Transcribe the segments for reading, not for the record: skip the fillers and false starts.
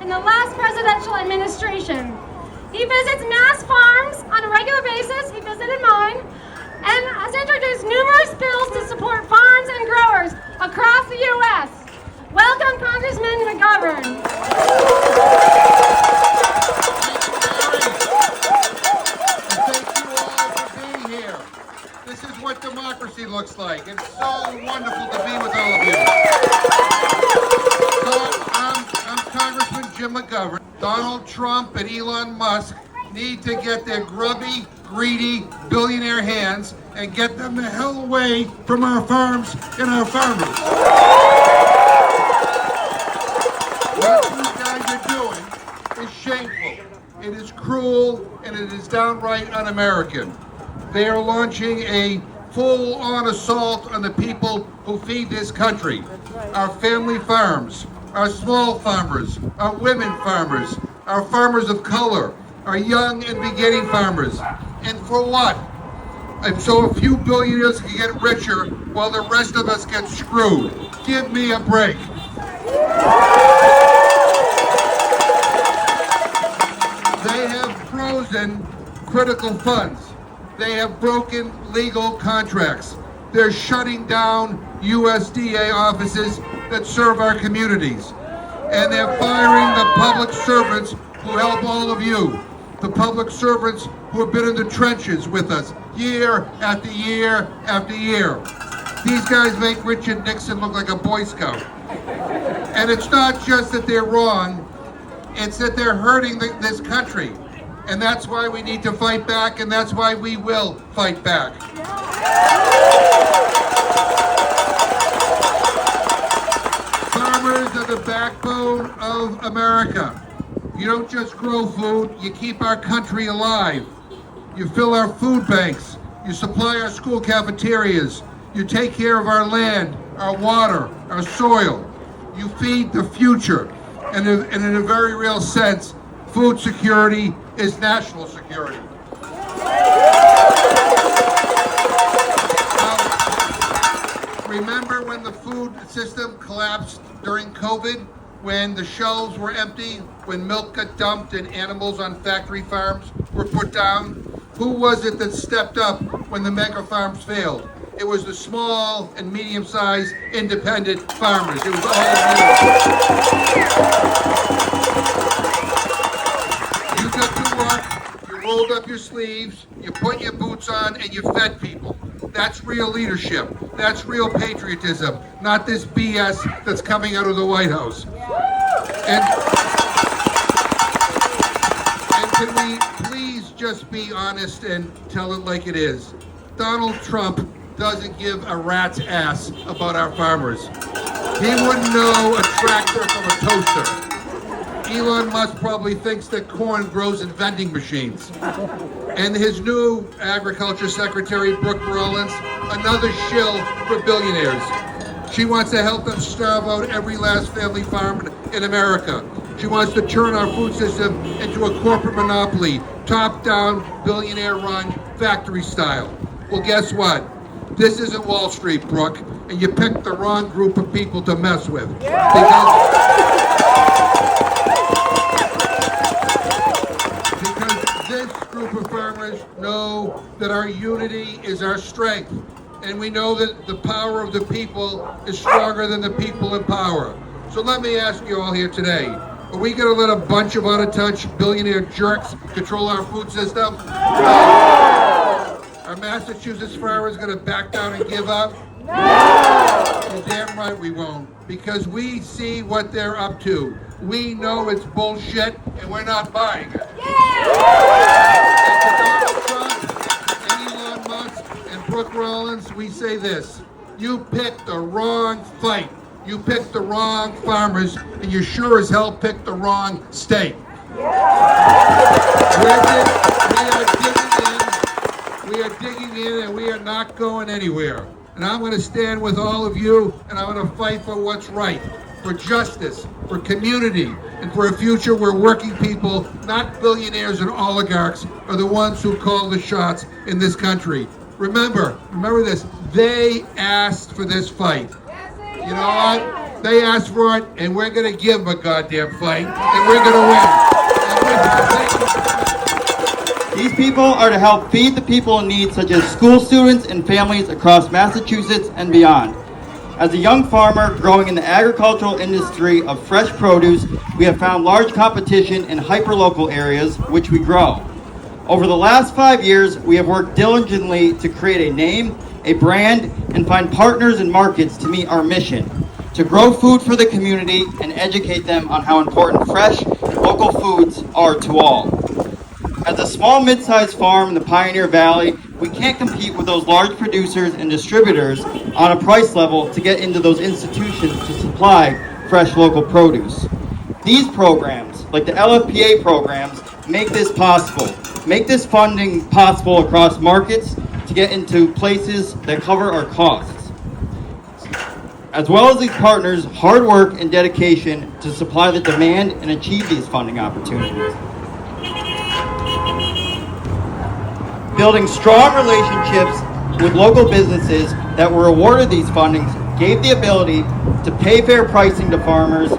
in the last presidential administration. He visits mass farms on a regular basis. He visited mine and has introduced numerous bills to support farms and growers across the U.S. Welcome, Congressman McGovern. This is what democracy looks like. It's so wonderful to be with all of you. So I'm Congressman Jim McGovern. Donald Trump and Elon Musk need to get their grubby, greedy, billionaire hands and get them the hell away from our farms and our farmers. What these guys are doing is shameful. It is cruel and it is downright un-American. They are launching a full-on assault on the people who feed this country. Our family farms, our small farmers, our women farmers, our farmers of color, our young and beginning farmers. And for what? And so a few billionaires can get richer while the rest of us get screwed. Give me a break. They have frozen critical funds. They have broken legal contracts. They're shutting down USDA offices that serve our communities. And they're firing the public servants who help all of you. The public servants who have been in the trenches with us year after year after year. These guys make Richard Nixon look like a Boy Scout. And it's not just that they're wrong, it's that they're hurting this country. And that's why we need to fight back, and that's why we will fight back. Farmers are the backbone of America. You don't just grow food, you keep our country alive. You fill our food banks, you supply our school cafeterias, you take care of our land, our water, our soil. You feed the future. And in a very real sense, food security is national security. Now, remember when the food system collapsed during COVID? When the shelves were empty? When milk got dumped and animals on factory farms were put down? Who was it that stepped up when the mega farms failed? It was the small and medium-sized independent farmers. It was all of you. You got to work, you rolled up your sleeves, you put your boots on, and you fed people. That's real leadership. That's real patriotism, not this BS that's coming out of the White House. And can we please just be honest and tell it like it is? Donald Trump doesn't give a rat's ass about our farmers. He wouldn't know a tractor from a toaster. Elon Musk probably thinks that corn grows in vending machines. And his new agriculture secretary, Brooke Rollins, another shill for billionaires. She wants to help them starve out every last family farm in America. She wants to turn our food system into a corporate monopoly, top-down, billionaire-run, factory style. Well, guess what? This isn't Wall Street, Brooke, and you picked the wrong group of people to mess with. Because this group of farmers know that our unity is our strength, and we know that the power of the people is stronger than the people in power. So let me ask you all here today, are we going to let a bunch of out-of-touch billionaire jerks control our food system? No. Are Massachusetts farmers going to back down and give up? No! You're damn right we won't, because we see what they're up to. We know it's bullshit, and we're not buying it. Yeah! And to Donald Trump and Elon Musk and Brooke Rollins, we say this: you picked the wrong fight. You picked the wrong farmers, and you sure as hell picked the wrong state. We are digging in, and we are not going anywhere. And I'm going to stand with all of you, and I'm going to fight for what's right, for justice, for community, and for a future where working people, not billionaires and oligarchs, are the ones who call the shots in this country. Remember this, they asked for this fight. You know what? They asked for it, and we're going to give them a goddamn fight, and we're going to win. These people are to help feed the people in need, such as school students and families across Massachusetts and beyond. As a young farmer growing in the agricultural industry of fresh produce, we have found large competition in hyperlocal areas, which we grow. Over the last 5 years, we have worked diligently to create a name, a brand, and find partners and markets to meet our mission, to grow food for the community and educate them on how important fresh and local foods are to all. As a small mid-sized farm in the Pioneer Valley, we can't compete with those large producers and distributors on a price level to get into those institutions to supply fresh local produce. These programs, like the LFPA programs, make this possible. Make this funding possible across markets to get into places that cover our costs. As well as these partners' hard work and dedication to supply the demand and achieve these funding opportunities. Building strong relationships with local businesses that were awarded these fundings gave the ability to pay fair pricing to farmers,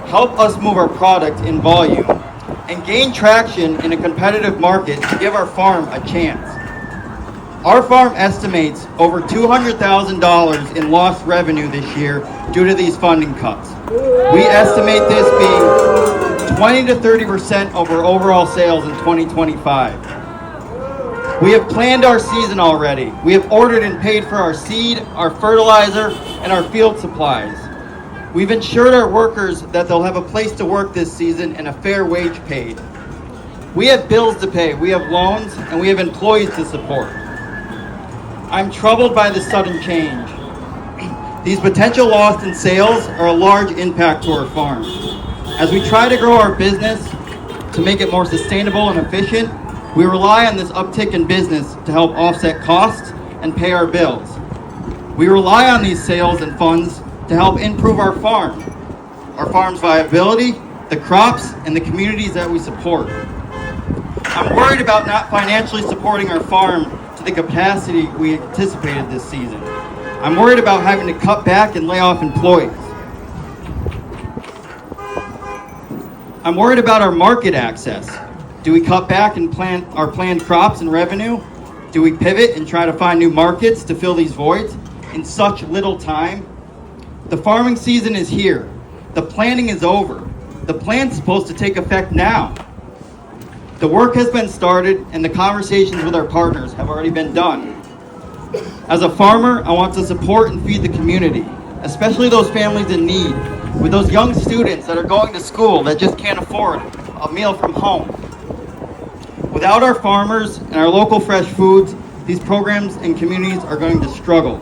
help us move our product in volume, and gain traction in a competitive market to give our farm a chance. Our farm estimates over $200,000 in lost revenue this year due to these funding cuts. We estimate this being 20 to 30% over overall sales in 2025. We have planned our season already. We have ordered and paid for our seed, our fertilizer, and our field supplies. We've ensured our workers that they'll have a place to work this season and a fair wage paid. We have bills to pay, we have loans, and we have employees to support. I'm troubled by this sudden change. These potential loss in sales are a large impact to our farm. As we try to grow our business to make it more sustainable and efficient, we rely on this uptick in business to help offset costs and pay our bills. We rely on these sales and funds to help improve our farm's viability, the crops, and the communities that we support. I'm worried about not financially supporting our farm to the capacity we anticipated this season. I'm worried about having to cut back and lay off employees. I'm worried about our market access. Do we cut back and plant our planned crops and revenue? Do we pivot and try to find new markets to fill these voids in such little time? The farming season is here. The planning is over. The plan's supposed to take effect now. The work has been started and the conversations with our partners have already been done. As a farmer, I want to support and feed the community, especially those families in need, with those young students that are going to school that just can't afford a meal from home. Without our farmers and our local fresh foods, these programs and communities are going to struggle.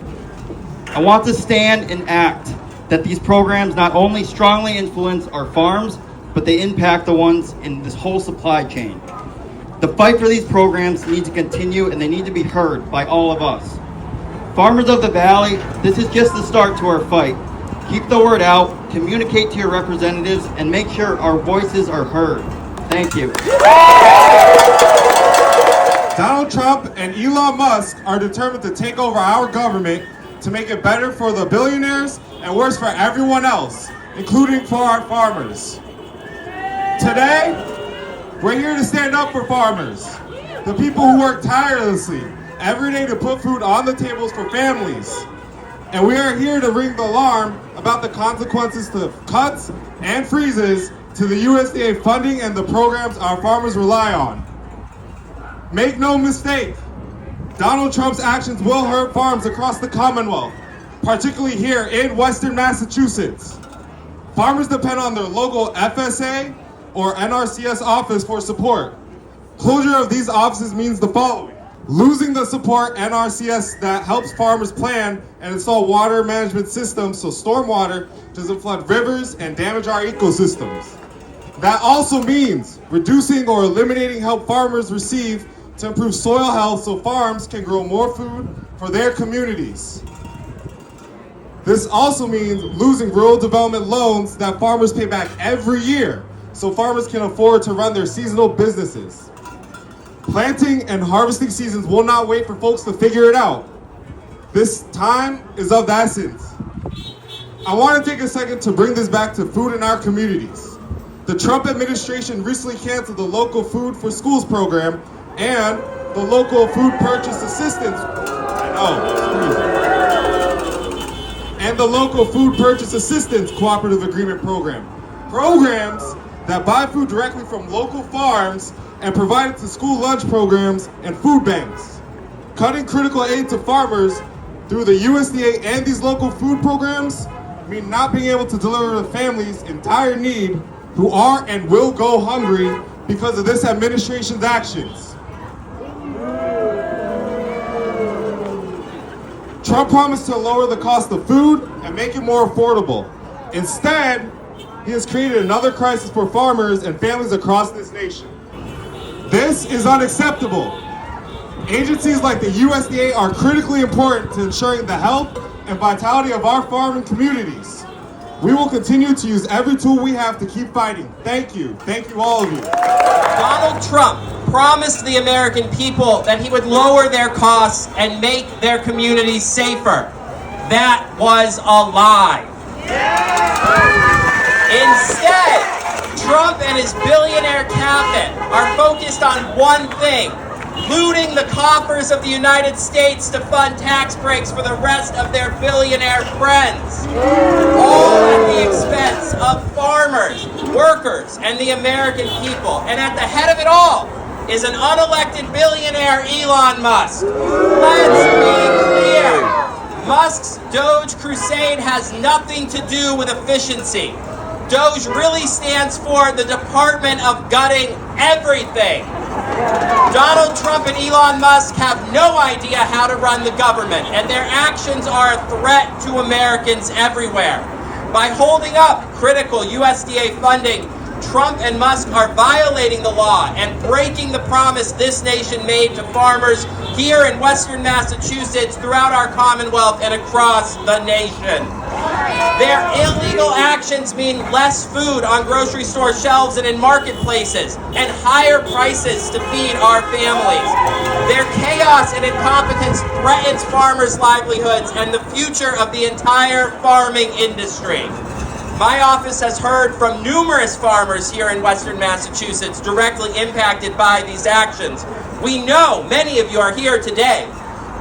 I want to stand and act that these programs not only strongly influence our farms, but they impact the ones in this whole supply chain. The fight for these programs needs to continue and they need to be heard by all of us. Farmers of the Valley, this is just the start to our fight. Keep the word out, communicate to your representatives, and make sure our voices are heard. Thank you. Donald Trump and Elon Musk are determined to take over our government to make it better for the billionaires and worse for everyone else, including for our farmers. Today, we're here to stand up for farmers, the people who work tirelessly every day to put food on the tables for families. And we are here to ring the alarm about the consequences to cuts and freezes to the USDA funding and the programs our farmers rely on. Make no mistake, Donald Trump's actions will hurt farms across the Commonwealth, particularly here in Western Massachusetts. Farmers depend on their local FSA or NRCS office for support. Closure of these offices means the following: losing the support NRCS that helps farmers plan and install water management systems so stormwater doesn't flood rivers and damage our ecosystems. That also means reducing or eliminating help farmers receive to improve soil health so farms can grow more food for their communities. This also means losing rural development loans that farmers pay back every year so farmers can afford to run their seasonal businesses. Planting and harvesting seasons will not wait for folks to figure it out. This time is of the essence. I want to take a second to bring this back to food in our communities. The Trump administration recently canceled the local Food for Schools program and the local Food Purchase Assistance. And the local Food Purchase Assistance Cooperative Agreement Program. Programs that buy food directly from local farms and provide it to school lunch programs and food banks. Cutting critical aid to farmers through the USDA and these local food programs mean not being able to deliver to families in dire need who are and will go hungry because of this administration's actions. Trump promised to lower the cost of food and make it more affordable. Instead, he has created another crisis for farmers and families across this nation. This is unacceptable. Agencies like the USDA are critically important to ensuring the health and vitality of our farming communities. We will continue to use every tool we have to keep fighting. Thank you. Thank you, all of you. Donald Trump promised the American people that he would lower their costs and make their communities safer. That was a lie. Instead, Trump and his billionaire cabinet are focused on one thing: looting the coffers of the United States to fund tax breaks for the rest of their billionaire friends. All at the expense of farmers, workers, and the American people. And at the head of it all is an unelected billionaire, Elon Musk. Let's be clear. Musk's Doge crusade has nothing to do with efficiency. Doge really stands for the Department of Gutting Everything. Donald Trump and Elon Musk have no idea how to run the government, and their actions are a threat to Americans everywhere. By holding up critical USDA funding, Trump and Musk are violating the law and breaking the promise this nation made to farmers here in Western Massachusetts, throughout our Commonwealth, and across the nation. Their illegal actions mean less food on grocery store shelves and in marketplaces, and higher prices to feed our families. Their chaos and incompetence threatens farmers' livelihoods and the future of the entire farming industry. My office has heard from numerous farmers here in Western Massachusetts directly impacted by these actions. We know many of you are here today.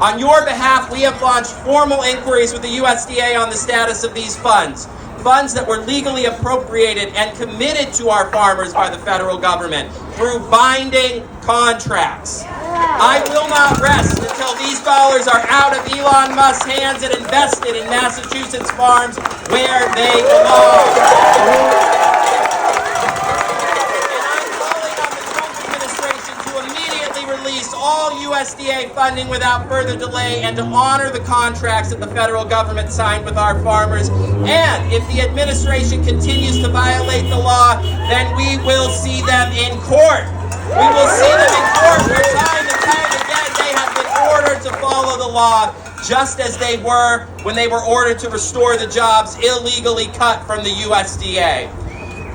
On your behalf, we have launched formal inquiries with the USDA on the status of these funds. Funds that were legally appropriated and committed to our farmers by the federal government through binding contracts. I will not rest until these dollars are out of Elon Musk's hands and invested in Massachusetts farms where they belong. All USDA funding without further delay and to honor the contracts that the federal government signed with our farmers. And if the administration continues to violate the law, then we will see them in court. We will see them in court where time and time again they have been ordered to follow the law, just as they were when they were ordered to restore the jobs illegally cut from the USDA.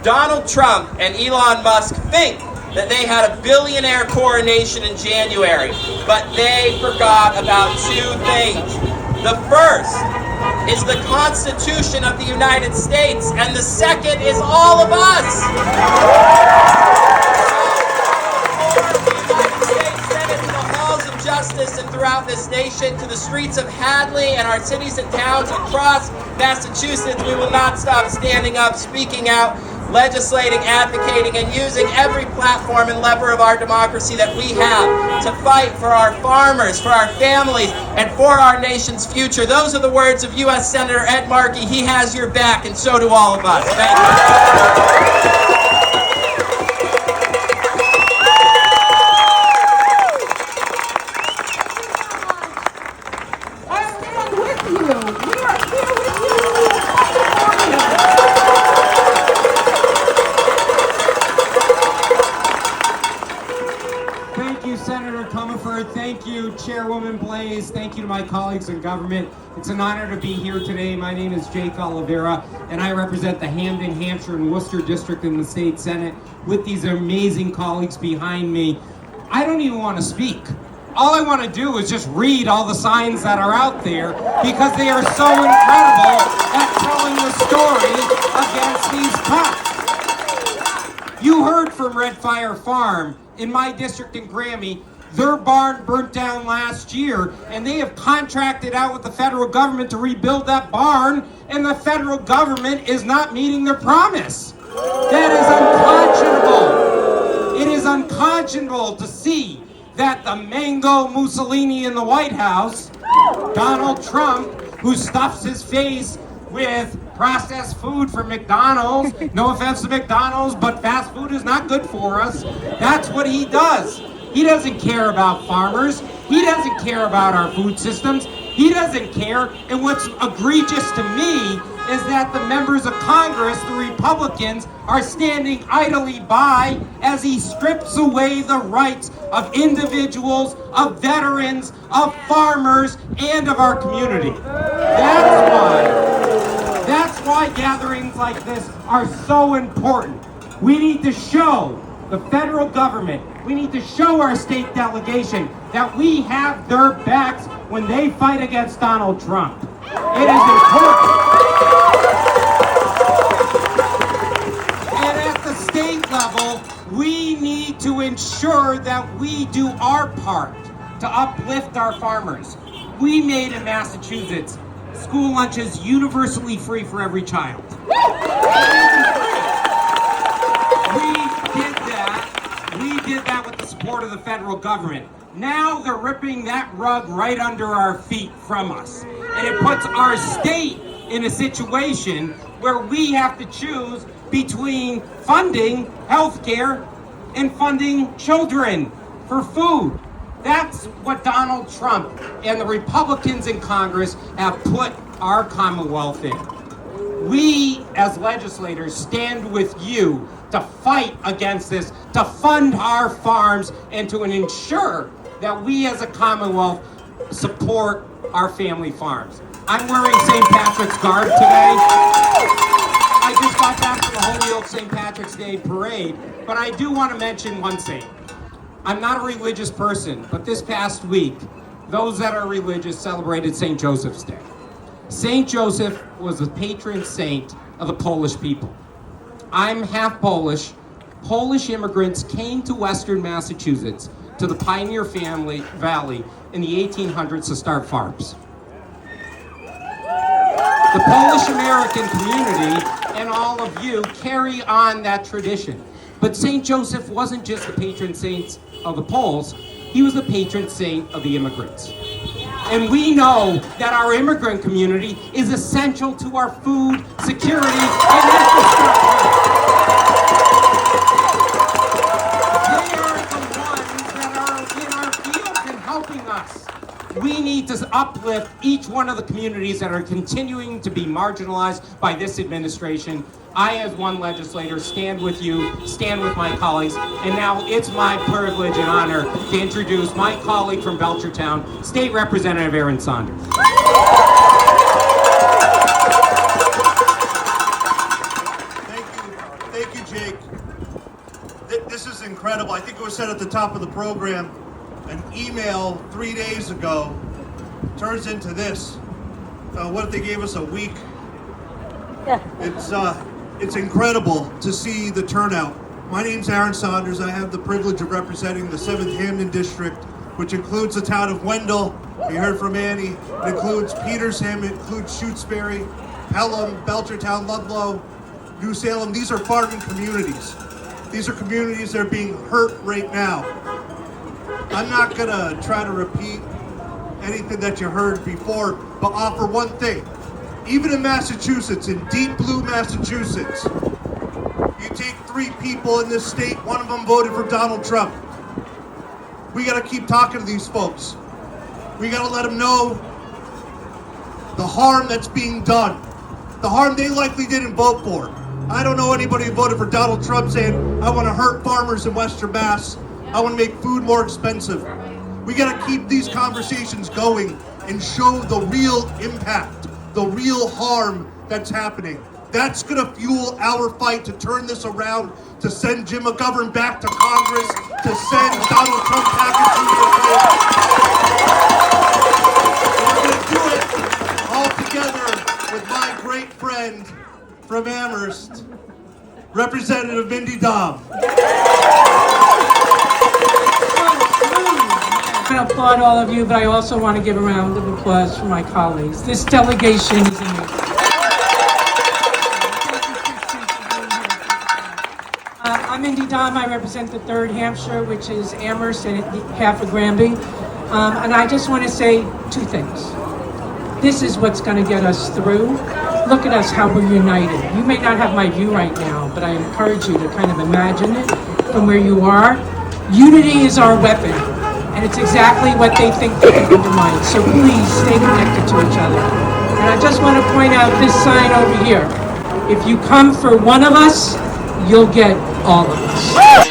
Donald Trump and Elon Musk think that they had a billionaire coronation in January, but they forgot about two things. The first is the Constitution of the United States, and the second is all of us. The United States Senate, to the halls of justice and throughout this nation, to the streets of Hadley and our cities and towns across Massachusetts, we will not stop standing up, speaking out, legislating, advocating, and using every platform and lever of our democracy that we have to fight for our farmers, for our families, and for our nation's future. Those are the words of U.S. Senator Ed Markey. He has your back, and so do all of us. Thank you. Thank you, Chairwoman Blaze. Thank you to my colleagues in government. It's an honor to be here today. My name is Jake Oliveira, and I represent the Hamden, Hampshire, and Worcester District in the State Senate with these amazing colleagues behind me. I don't even want to speak. all I want to do is just read all the signs that are out there because they are so incredible at telling the story against these cuts. You heard from Red Fire Farm in my district in Grammy. Their barn burnt down last year, and they have contracted out with the federal government to rebuild that barn, and the federal government is not meeting their promise. That is unconscionable. It is unconscionable to see that the Mango Mussolini in the White House, Donald Trump, who stuffs his face with processed food from McDonald's, no offense to McDonald's, but fast food is not good for us. That's what he does. He doesn't care about farmers. He doesn't care about our food systems. He doesn't care. And what's egregious to me is that the members of Congress, the Republicans, are standing idly by as he strips away the rights of individuals, of veterans, of farmers, and of our community. That's why gatherings like this are so important. We need to show the federal government, we need to show our state delegation that we have their backs when they fight against Donald Trump. It is important. And at the state level, we need to ensure that we do our part to uplift our farmers. We made in Massachusetts school lunches universally free for every child. We did that with the support of the federal government. Now they're ripping that rug right under our feet from us. And it puts our state in a situation where we have to choose between funding healthcare and funding children for food. That's what Donald Trump and the Republicans in Congress have put our Commonwealth in. We, as legislators, stand with you to fight against this, to fund our farms, and to ensure that we as a Commonwealth support our family farms. I'm wearing St. Patrick's garb today. I just got back from the Holyoke St. Patrick's Day parade, but I do want to mention one thing. I'm not a religious person, but this past week, those that are religious celebrated St. Joseph's Day. St. Joseph was the patron saint of the Polish people. I'm half Polish. Polish immigrants came to Western Massachusetts, to the Pioneer Valley in the 1800s to start farms. The Polish American community and all of you carry on that tradition. But St. Joseph wasn't just the patron saint of the Poles, he was the patron saint of the immigrants. And we know that our immigrant community is essential to our food security and infrastructure. They are the ones that are in our fields and helping us. We need to uplift each one of the communities that are continuing to be marginalized by this administration. I, as one legislator, stand with you, stand with my colleagues, and now it's my privilege and honor to introduce my colleague from Belchertown, State Representative Aaron Saunders. Thank you, Jake. This is incredible. I think it was said at the top of the program, an email 3 days ago turns into this. What if they gave us a week? It's incredible to see the turnout. My name's Aaron Saunders. I have the privilege of representing the 7th Hamden District, which includes the town of Wendell. You heard from Annie. It includes Petersham. It includes Shutesbury, Pelham, Belchertown, Ludlow, New Salem. These are farming communities. These are communities that are being hurt right now. I'm not gonna try to repeat anything that you heard before, but offer one thing. Even in Massachusetts, in deep blue Massachusetts, you take 3 people in this state, one of them voted for Donald Trump. We gotta keep talking to these folks. We gotta let them know the harm that's being done, the harm they likely didn't vote for. I don't know anybody who voted for Donald Trump saying, I wanna hurt farmers in Western Mass, I wanna make food more expensive. We gotta keep these conversations going and show the real impact, the real harm that's happening. That's going to fuel our fight to turn this around, to send Jim McGovern back to Congress, to send Donald Trump back into the We're going to do it all together with my great friend from Amherst, Representative Mindy Dahm. I want to applaud all of you, but I also want to give a round of applause for my colleagues. This delegation is amazing. I'm Mindy Dahm. I represent the 3rd Hampshire, which is Amherst and half of Granby. And I just want to say 2 things. This is what's going to get us through. Look at us, how we're united. You may not have my view right now, but I encourage you to kind of imagine it from where you are. Unity is our weapon, and it's exactly what they think they can undermine. So please stay connected to each other. And I just want to point out this sign over here. If you come for one of us, you'll get all of us.